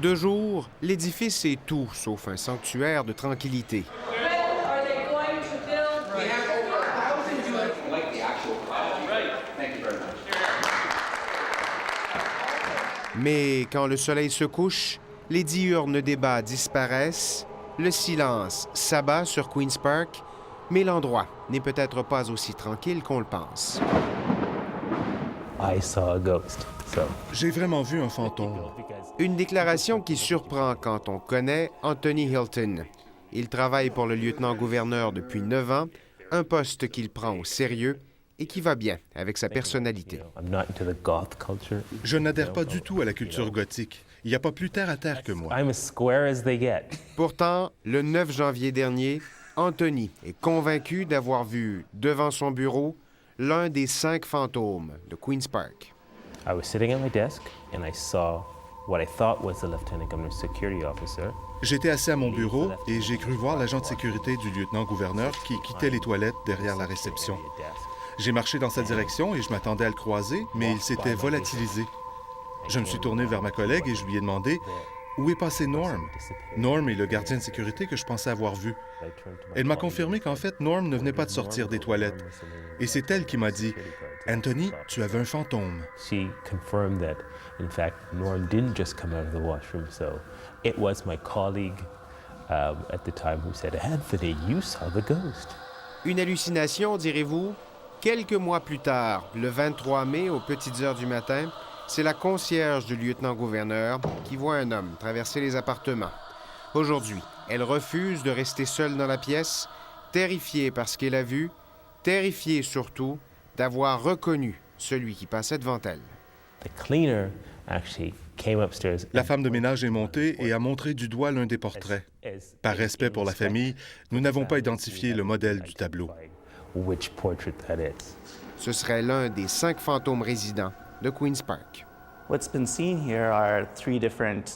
De jour, l'édifice est tout sauf un sanctuaire de tranquillité. Mais quand le soleil se couche, les diurnes débats disparaissent, le silence s'abat sur Queen's Park, mais l'endroit n'est peut-être pas aussi tranquille qu'on le pense. J'ai vraiment vu un fantôme. Une déclaration qui surprend quand on connaît Anthony Hilton. Il travaille pour le lieutenant-gouverneur depuis 9 ans, un poste qu'il prend au sérieux et qui va bien avec sa personnalité. Je n'adhère pas du tout à la culture gothique. Il n'y a pas plus terre à terre que moi. Pourtant, le 9 janvier dernier, Anthony est convaincu d'avoir vu devant son bureau l'un des 5 fantômes de Queen's Park. J'étais assis à mon bureau et j'ai cru voir l'agent de sécurité du lieutenant-gouverneur qui quittait les toilettes derrière la réception. J'ai marché dans sa direction et je m'attendais à le croiser, mais il s'était volatilisé. Je me suis tourné vers ma collègue et je lui ai demandé « Où est passé Norm? » Norm est le gardien de sécurité que je pensais avoir vu. Elle m'a confirmé qu'en fait, Norm ne venait pas de sortir des toilettes. Et c'est elle qui m'a dit « Anthony, tu avais un fantôme. » In fact, Norm didn't just come out of the washroom, so it was my colleague at the time who said, Anthony, you saw the ghost. Une hallucination, direz-vous? Quelques mois plus tard, le 23 mai, aux petites heures du matin, c'est la concierge du lieutenant-gouverneur qui voit un homme traverser les appartements. Aujourd'hui, elle refuse de rester seule dans la pièce, terrifiée par ce qu'elle a vu, terrifiée surtout d'avoir reconnu celui qui passait devant elle. La femme de ménage est montée et a montré du doigt l'un des portraits. Par respect pour la famille, nous n'avons pas identifié le modèle du tableau. Ce serait l'un des 5 fantômes résidents de Queen's Park.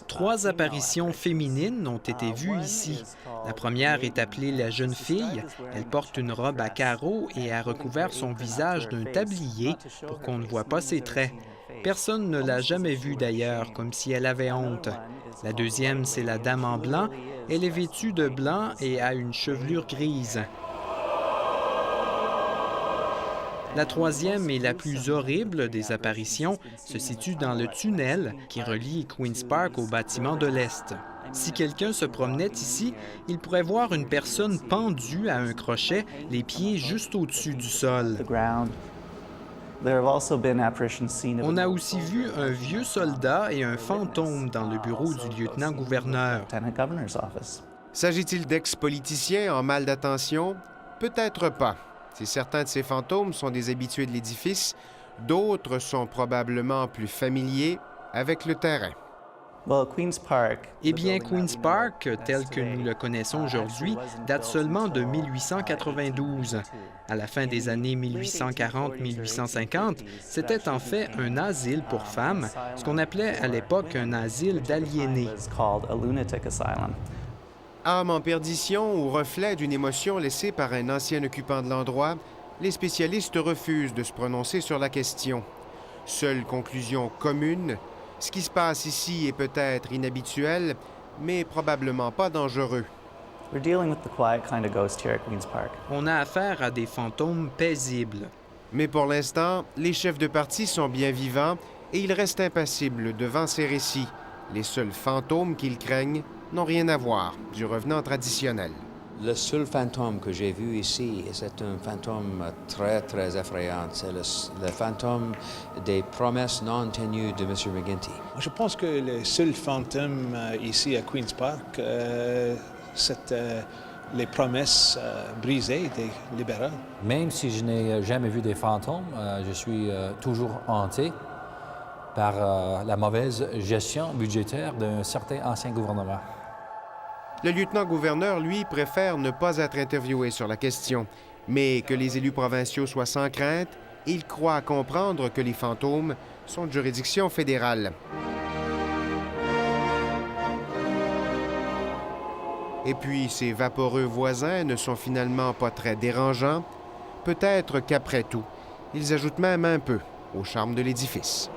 3 apparitions féminines ont été vues ici. La première est appelée la jeune fille. Elle porte une robe à carreaux et a recouvert son visage d'un tablier pour qu'on ne voit pas ses traits. Personne ne l'a jamais vue d'ailleurs, comme si elle avait honte. La deuxième, c'est la dame en blanc. Elle est vêtue de blanc et a une chevelure grise. La troisième et la plus horrible des apparitions se situe dans le tunnel qui relie Queen's Park au bâtiment de l'Est. Si quelqu'un se promenait ici, il pourrait voir une personne pendue à un crochet, les pieds juste au-dessus du sol. On a aussi vu un vieux soldat et un fantôme dans le bureau du lieutenant-gouverneur. S'agit-il d'ex-politiciens en mal d'attention? Peut-être pas. Si certains de ces fantômes sont des habitués de l'édifice, d'autres sont probablement plus familiers avec le terrain. Eh bien, Queen's Park, tel que nous le connaissons aujourd'hui, date seulement de 1892. À la fin des années 1840-1850, c'était en fait un asile pour femmes, ce qu'on appelait à l'époque un asile d'aliénés. Âme en perdition ou reflet d'une émotion laissée par un ancien occupant de l'endroit, les spécialistes refusent de se prononcer sur la question. Seule conclusion commune, ce qui se passe ici est peut-être inhabituel, mais probablement pas dangereux. On a affaire à des fantômes paisibles. Mais pour l'instant, les chefs de parti sont bien vivants et ils restent impassibles devant ces récits. Les seuls fantômes qu'ils craignent n'ont rien à voir du revenant traditionnel. Le seul fantôme que j'ai vu ici, c'est un fantôme très, très effrayant. C'est le fantôme des promesses non tenues de M. McGuinty. Je pense que le seul fantôme ici à Queen's Park, c'est les promesses brisées des libéraux. Même si je n'ai jamais vu des fantômes, je suis toujours hanté par la mauvaise gestion budgétaire d'un certain ancien gouvernement. Le lieutenant-gouverneur, lui, préfère ne pas être interviewé sur la question, mais que les élus provinciaux soient sans crainte, il croit comprendre que les fantômes sont de juridiction fédérale. Et puis, ces vaporeux voisins ne sont finalement pas très dérangeants. Peut-être qu'après tout, ils ajoutent même un peu au charme de l'édifice.